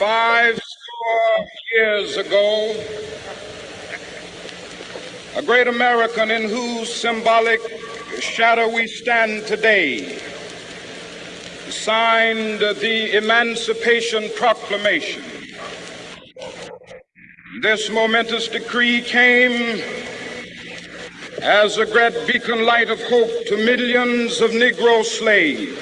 5 years ago, a great American in whose symbolic shadow we stand today signed the Emancipation Proclamation. This momentous decree came as a great beacon light of hope to millions of Negro slaves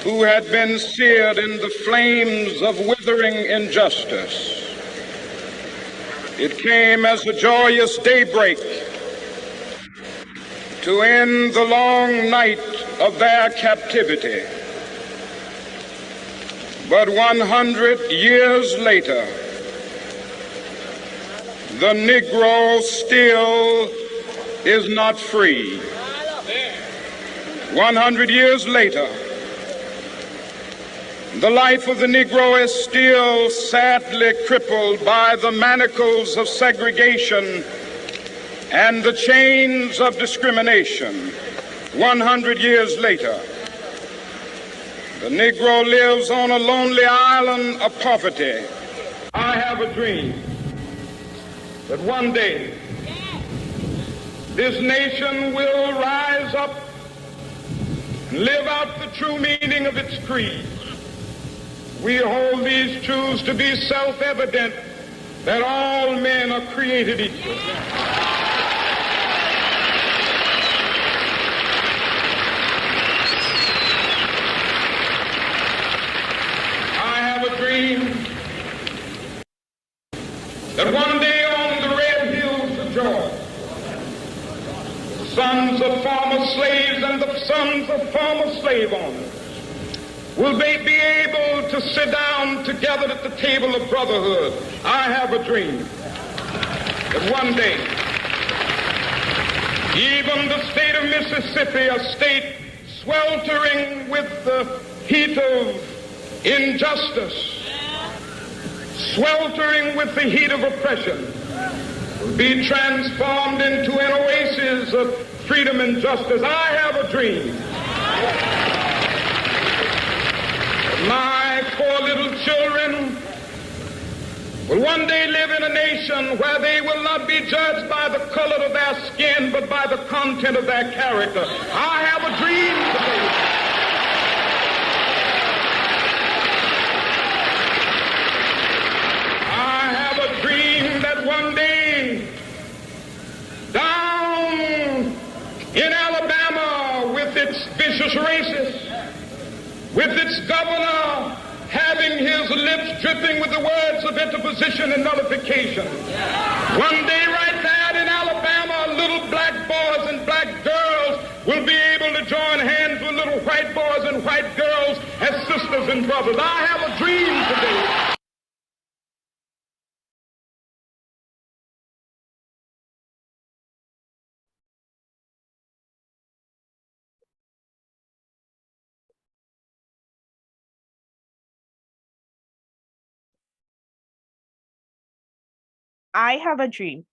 who had been seared in the flames of withering injustice. It came as a joyous daybreak to end the long night of their captivity. But 100 years later, the Negro still is not free. 100 years later, the life of the Negro is still sadly crippled by the manacles of segregation and the chains of discrimination. 100 years later, the Negro lives on a lonely island of poverty. I have a dream that one day this nation will rise up and live out the true meaning of its creed. We hold these truths to be self-evident, that all men are created equal. I have a dream that one day on the red hills of Georgia, the sons of former slaves and the sons of former slave owners will they be able to sit down together at the table of brotherhood. I have a dream that one day, even the state of Mississippi, a state sweltering with the heat of injustice, sweltering with the heat of oppression, will be transformed into an oasis of freedom and justice. I have a dream. My poor little children will one day live in a nation where they will not be judged by the color of their skin, but by the content of their character. I have a dream today. I have a dream that one day, down in Alabama with its vicious racists, with its governor having his lips dripping with the words of interposition and nullification. One day right there in Alabama, little black boys and black girls will be able to join hands with little white boys and white girls as sisters and brothers. I have a dream today. I have a dream.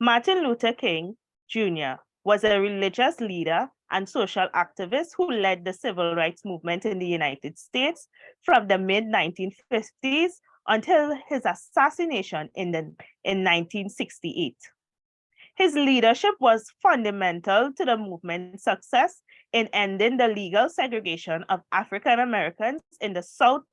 Martin Luther King Jr. was a religious leader and social activist who led the civil rights movement in the United States from the mid-1950s until his assassination in 1968. His leadership was fundamental to the movement's success in ending the legal segregation of African Americans in the South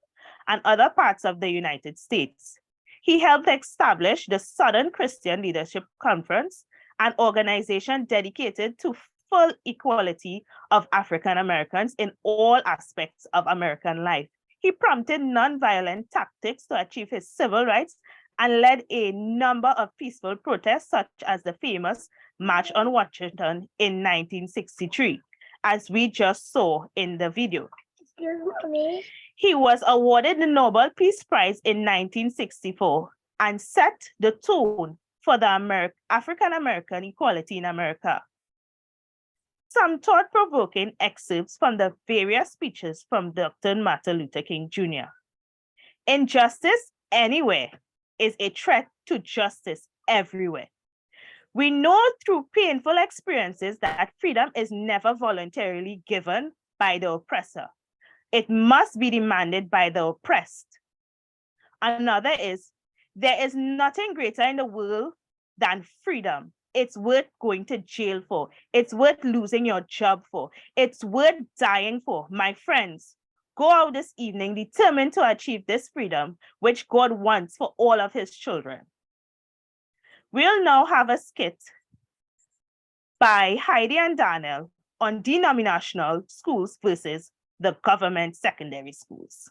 and other parts of the United States. He helped establish the Southern Christian Leadership Conference, an organization dedicated to full equality of African Americans in all aspects of American life. He prompted nonviolent tactics to achieve his civil rights and led a number of peaceful protests, such as the famous March on Washington in 1963, as we just saw in the video. Excuse me. He was awarded the Nobel Peace Prize in 1964 and set the tone for the African American equality in America. Some thought-provoking excerpts from the various speeches from Dr. Martin Luther King Jr. Injustice anywhere is a threat to justice everywhere. We know through painful experiences that freedom is never voluntarily given by the oppressor. It must be demanded by the oppressed. Another is, there is nothing greater in the world than freedom. It's worth going to jail for. It's worth losing your job for. It's worth dying for. My friends, go out this evening determined to achieve this freedom, which God wants for all of his children. We'll now have a skit by Heidi and Darnel on denominational schools versus the government secondary schools.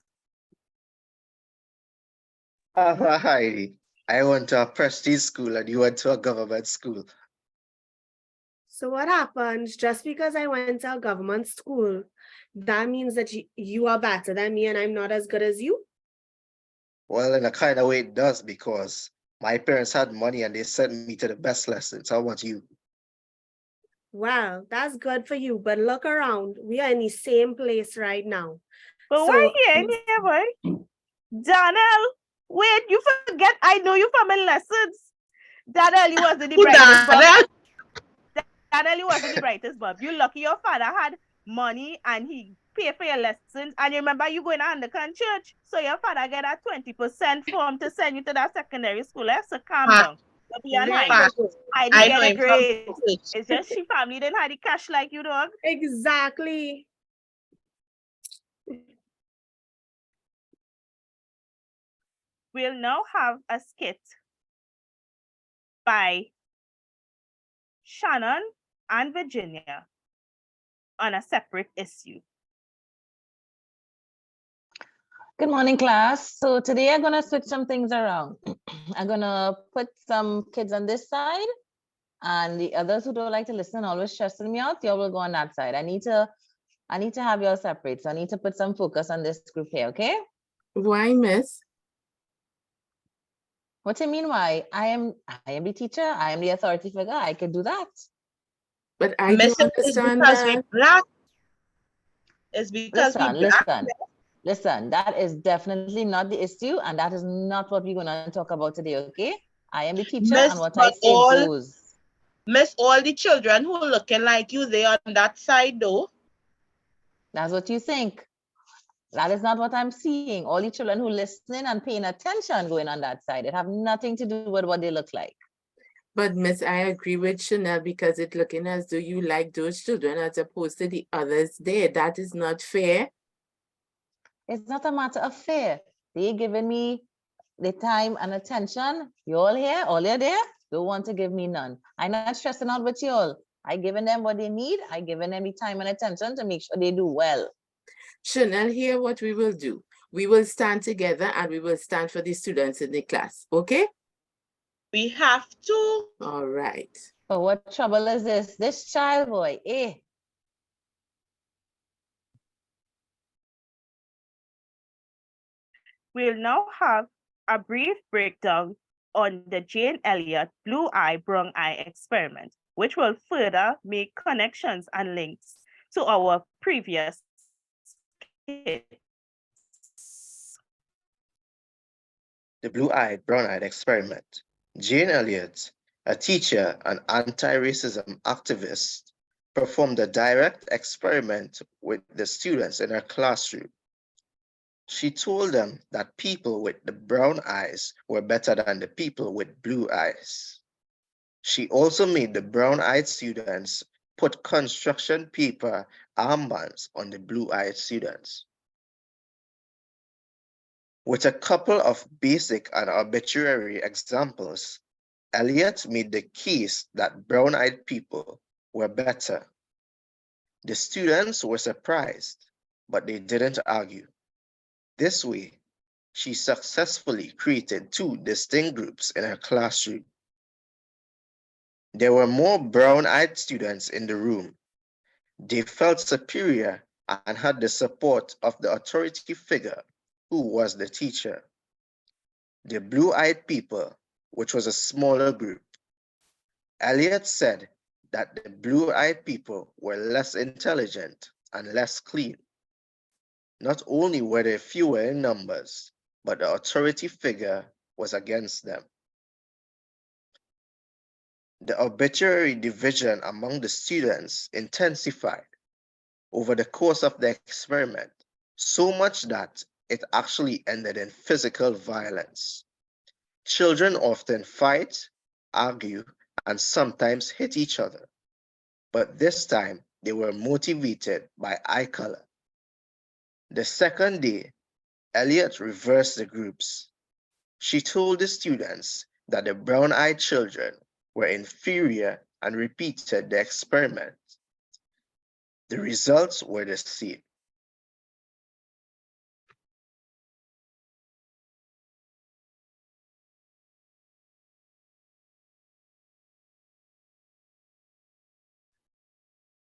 Heidi, I went to a prestige school and you went to a government school. So what happens? Just because I went to a government school, that means that you are better than me and I'm not as good as you? Well, in a kind of way it does, because my parents had money and they sent me to the best lessons. How about you? Well, that's good for you, but look around. We are in the same place right now. But why here in here, boy? Darnel, wait, you forget I know you from my lessons. Darnel, you wasn't the brightest bulb. Darnel, you wasn't the brightest bulb. You lucky your father had money and he paid for your lessons. And you remember you going to Anglican church, so your father get a 20% form to send you to that secondary school. So calm down. I didn't get a grade. It's just she family didn't have the cash like you, dog. Exactly. We'll now have a skit by Shannon and Virginia on a separate issue. Good morning, class. So today I'm going to switch some things around. I'm going to put some kids on this side, and the others who don't like to listen, always stressing me out, you will go on that side. I need to have you all separate. So I need to put some focus on this group here, okay? Why, miss? What do you mean why? I am the teacher. I am the authority figure. I could do that. But I don't understand that. It's because Listen, that is definitely not the issue, and that is not what we're going to talk about today, okay? I am the teacher, and what I say goes. Miss, all the children who are looking like you, they are on that side, though. That's what you think. That is not what I'm seeing. All the children who are listening and paying attention going on that side. It have nothing to do with what they look like. But miss, I agree with Shinelle, because it's looking as though you like those children as opposed to the others there. That is not fair. It's not a matter of fair. They giving me the time and attention. You all here, all you there, don't want to give me none. I'm not stressing out with you all. I giving them what they need. I giving them the time and attention to make sure they do well. Shinelle, here what we will do. We will stand together and we will stand for the students in the class, okay? We have to. All right. But what trouble is this? This child boy, eh? We'll now have a brief breakdown on the Jane Elliott Blue Eye, Brown Eye experiment, which will further make connections and links to our previous skits. The blue-eyed, brown-eyed experiment. Jane Elliott, a teacher and anti-racism activist, performed a direct experiment with the students in her classroom. She told them that people with the brown eyes were better than the people with blue eyes. She also made the brown-eyed students put construction paper armbands on the blue-eyed students. With a couple of basic and arbitrary examples, Elliott made the case that brown-eyed people were better. The students were surprised, but they didn't argue. This way, she successfully created two distinct groups in her classroom. There were more brown-eyed students in the room. They felt superior and had the support of the authority figure, who was the teacher. The blue-eyed people, which was a smaller group. Elliott said that the blue-eyed people were less intelligent and less clean. Not only were they fewer in numbers, but the authority figure was against them. The arbitrary division among the students intensified. Over the course of the experiment, so much that it actually ended in physical violence. Children often fight, argue, and sometimes hit each other. But this time, they were motivated by eye color. The second day, Elliot reversed the groups. She told the students that the brown-eyed children were inferior and repeated the experiment. The results were the same.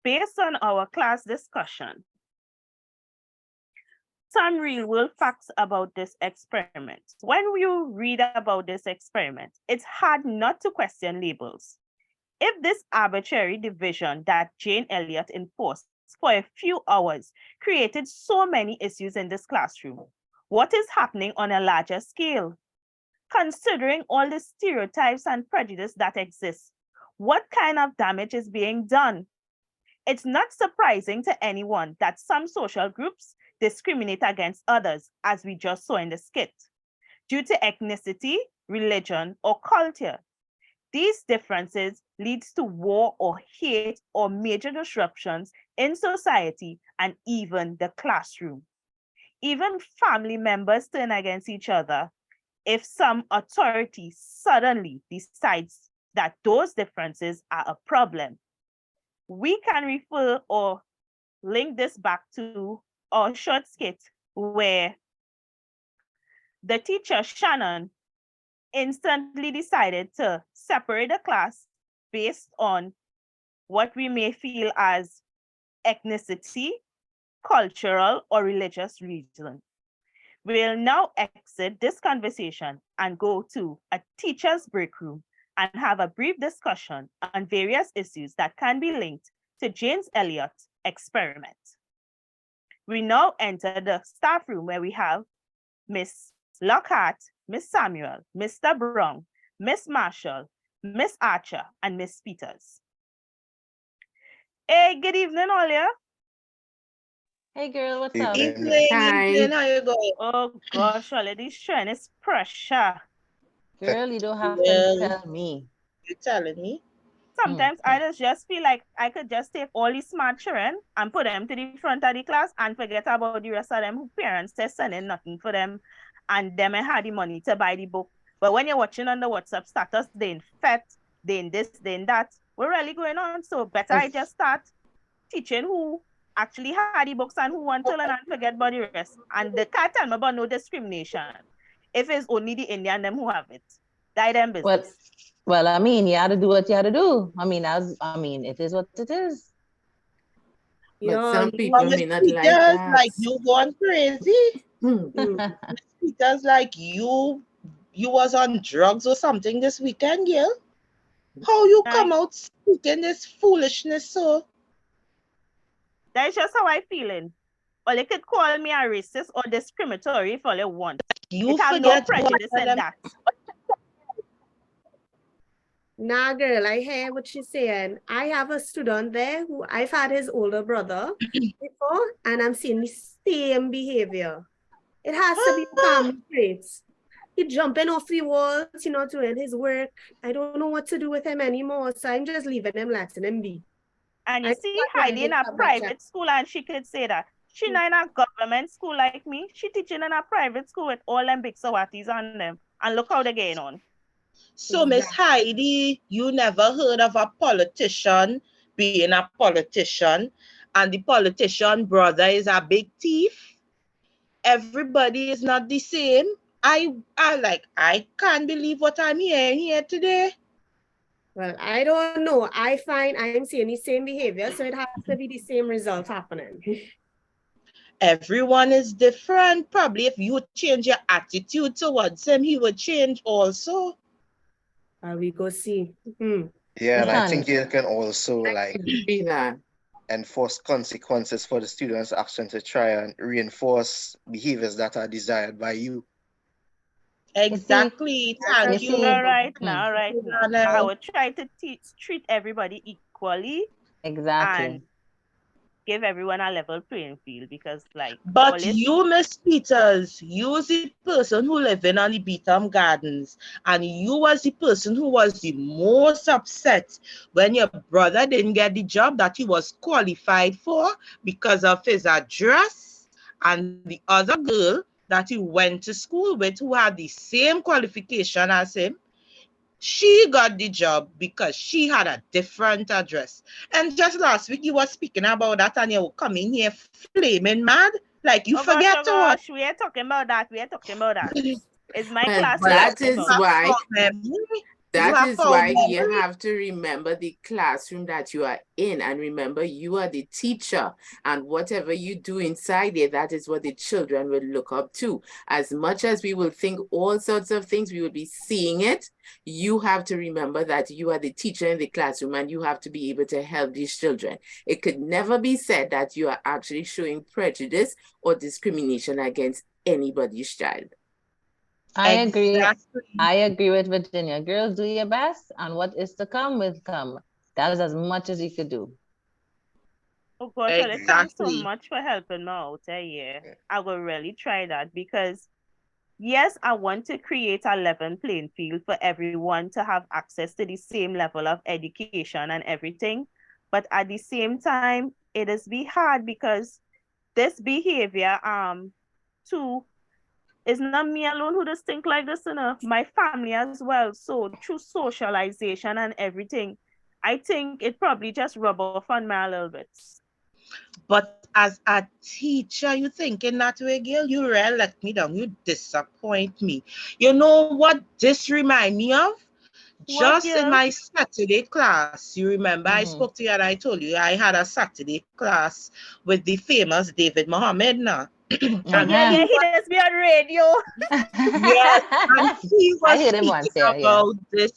Based on our class discussion, some real-world facts about this experiment. When you read about this experiment, it's hard not to question labels. If this arbitrary division that Jane Elliott enforced for a few hours created so many issues in this classroom, what is happening on a larger scale? Considering all the stereotypes and prejudice that exist, what kind of damage is being done? It's not surprising to anyone that some social groups discriminate against others, as we just saw in the skit, due to ethnicity, religion, or culture. These differences lead to war or hate or major disruptions in society and even the classroom. Even family members turn against each other if some authority suddenly decides that those differences are a problem. We can refer or link this back to our short skit where the teacher, Shannon, instantly decided to separate the class based on what we may feel as ethnicity, cultural, or religious reason. We'll now exit this conversation and go to a teacher's break room and have a brief discussion on various issues that can be linked to James Elliott's experiment. We now enter the staff room where we have Miss Lochart, Miss Samuel, Mr. Brown, Miss Marshall, Miss Archer, and Miss Peters. Hey, good evening, all ya. Hey girl, what's up? Evening, Hi. evening, how you going? Oh gosh, already showing is pressure. Girl, you don't have Well, to tell me. You telling me? Sometimes I just feel like I could just take all these smart children and put them to the front of the class and forget about the rest of them who parents are sending nothing for them and them ain't had the money to buy the book. But when you're watching on the WhatsApp status, they in fat, they in this, they in that. We're really going on. So better I just start teaching who actually had the books and who want to learn and forget about the rest. And they can't tell me about no discrimination. If it's only the Indian them who have it. Die them business. Well, I mean, you had to do what you had to do. I mean, it is what it is. But some you- people may not like that. Like you going crazy. mm. Speakers like you was on drugs or something this weekend, girl. How you come out speaking this foolishness, so? That's just how I feeling. Or they could call me a racist or discriminatory if all they want. You It have no forget prejudice what in them- that. Nah, girl, I hear what she's saying. I have a student there who I've had his older brother before, and I'm seeing the same behavior. It has to be family traits. He jumping off the walls, doing his work. I don't know what to do with him anymore, so I'm just leaving him, letting him be. And you I see thought Heidi in I a did private school and she could say that. She not in a government school like me. She teaching in a private school with all them big sawatis on them. And look how they're getting on. So, Miss Heidi, you never heard of a politician being a politician and the politician brother is a big thief? Everybody is not the same. I can't believe what I'm hearing here today. Well, I don't know. I find I'm seeing the same behavior, so it has to be the same result happening. Everyone is different. Probably if you change your attitude towards him, he would change also. We go see. Yeah, and I think Can't. you can also Be that. enforce consequences for the students' action to try and reinforce behaviors that are desired by you. Exactly. Thank you. All right now. Darnel. I would try to treat everybody equally. Exactly. And give everyone a level playing field because like But always you, Miss Peters, you was the person who living on the Beetham Gardens, and you was the person who was the most upset when your brother didn't get the job that he was qualified for because of his address, and the other girl that he went to school with who had the same qualification as him. She got the job because she had a different address. And just last week, you were speaking about that and you were coming here flaming mad. Like you oh gosh, forget oh to what? gosh, we are talking about that. We are talking about that. It's my Well, class we're Well, that talking is you about. have why foul memory. You That have is foul why you memory. have to remember the classroom that you are in, and remember you are the teacher, and whatever you do inside there, that is what the children will look up to. As much as we will think all sorts of things, we will be seeing it. You have to remember that you are the teacher in the classroom and you have to be able to help these children. It could never be said that you are actually showing prejudice or discrimination against anybody's child. I agree. Exactly. I agree with Virginia. Girls, do your best, and what is to come will come. That is as much as you could do. Oh gosh, well, thanks so Exactly. much for helping me out. Yeah, Yeah. I will really try that because yes, I want to create a level playing field for everyone to have access to the same level of education and everything. But at the same time, it is be hard because this behavior, too, it's not me alone who just think like this, you know, my family as well. So through socialization and everything, I think it probably just rub off on me a little bit. But as a teacher, you thinking that way, girl, you really let me down. You disappoint me. You know what this remind me of? What Just in girl? my Saturday class, you remember I Mhm. spoke to you and I told you I had a Saturday class with the famous David Mohammed now. Oh And yeah, Uh-huh. yeah, he he was, does be on radio. yes, and he I was heard him once, speaking yeah, yeah. about this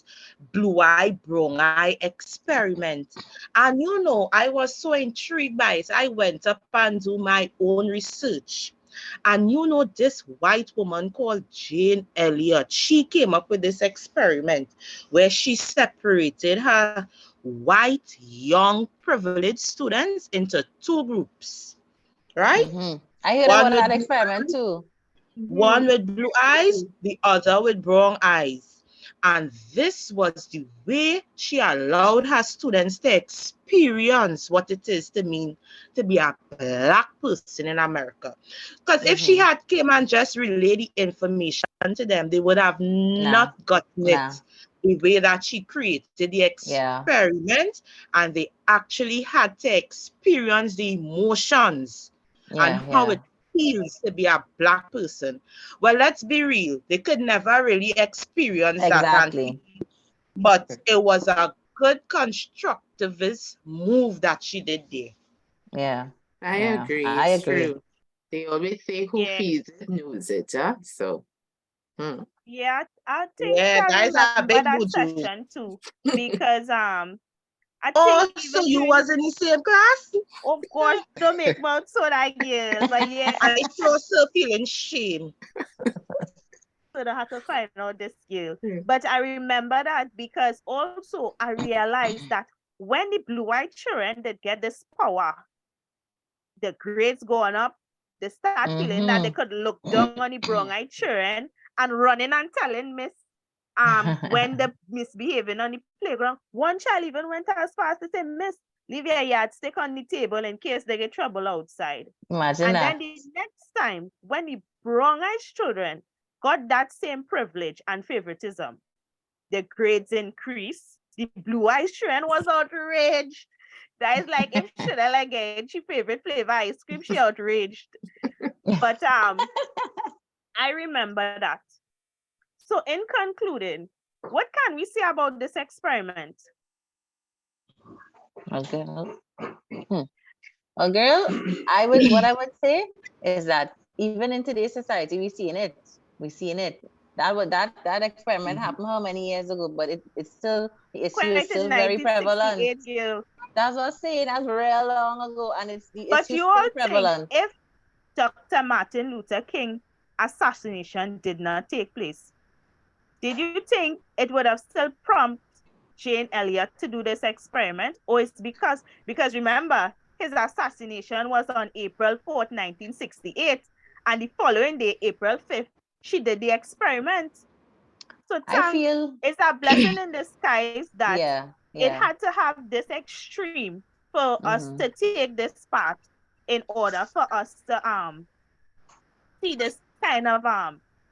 blue eye, brown eye experiment. And you know, I was so intrigued by it. I went up and do my own research. And you know, this white woman called Jane Elliott, she came up with this experiment where she separated her white, young, privileged students into two groups, right? Mhm. I heard One about with that blue experiment eyes, too. one with blue eyes, the other with brown eyes. And this was the way she allowed her students to experience what it is to mean to be a black person in America. Because if she Mhm. had came and just relayed the information to them, they would have Nah, not gotten nah. it the way that she created the Yeah, experiment, and they actually had to experience the emotions and yeah, how yeah. it feels to be a black person. Well, let's be real, they could never really experience that, Exactly. but it was a good constructivist move that she did there. Yeah, I yeah. agree, I it's agree. true. They always say who Yeah, feels it knows it, huh? So, yeah, I think Yeah, I that is a remember big that buju. session too because I think Oh, so even you during was in the same class? oh gosh, don't make mouth so that girl, but yeah, I sure still feeling shame. so I had to find out this skill. Hmm. But I remember that because also I realized that when the blue-eyed children did get this power, the grades going up, they start feeling that they Mhm. could look down on the brown-eyed children and running and telling Miss when they misbehaving on the playground. One child even went as far as to say, Miss, leave your yardstick on the table in case they get trouble outside. Imagine And then that. the next time, when the brown-eyed children got that same privilege and favoritism, the grades increased. The blue-eyed children was outraged. That is like if Shinelle again, she favorite flavor ice cream, she outraged. But I remember that. So in concluding, what can we say about this experiment? Okay. Hmm. Well, girl, what I would say is that even in today's society, we're seeing it. We're seeing it. That experiment happened how many years ago, but the issue is Quite in still very prevalent. 1968, girl. That's what I'm saying. That's real long ago, and the But issue is you still all think prevalent. if Dr. Martin Luther King assassination did not take place, did you think it would have still prompted Jane Elliott to do this experiment? Or it's because remember, his assassination was on April 4th, 1968. And the following day, April 5th, she did the experiment. So I feel, it's a blessing in disguise that yeah, it yeah. had to have this extreme for us Mhm. to take this path in order for us to see this kind of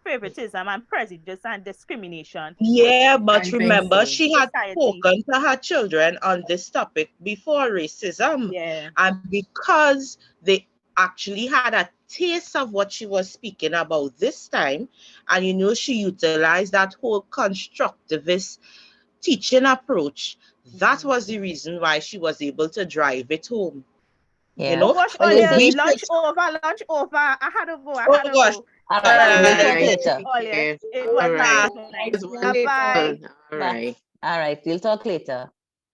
favoritism and prejudice and discrimination. Yeah, I but think remember, so. she had Society. spoken to her children on this topic before racism. Yeah. And because they actually had a taste of what she was speaking about this time, and she utilized that whole constructivist teaching approach, that was the reason why she was able to drive it home. Yeah. Oh gosh, Well, you Olia, We see, lunch should, over, lunch over. I had to go, I oh had to gosh, go. all But right, it we'll was talk Alright, nice, later. take Olia. care. It was Alright. nice. Just one Bye-bye. little. Alright. All right, we'll talk later.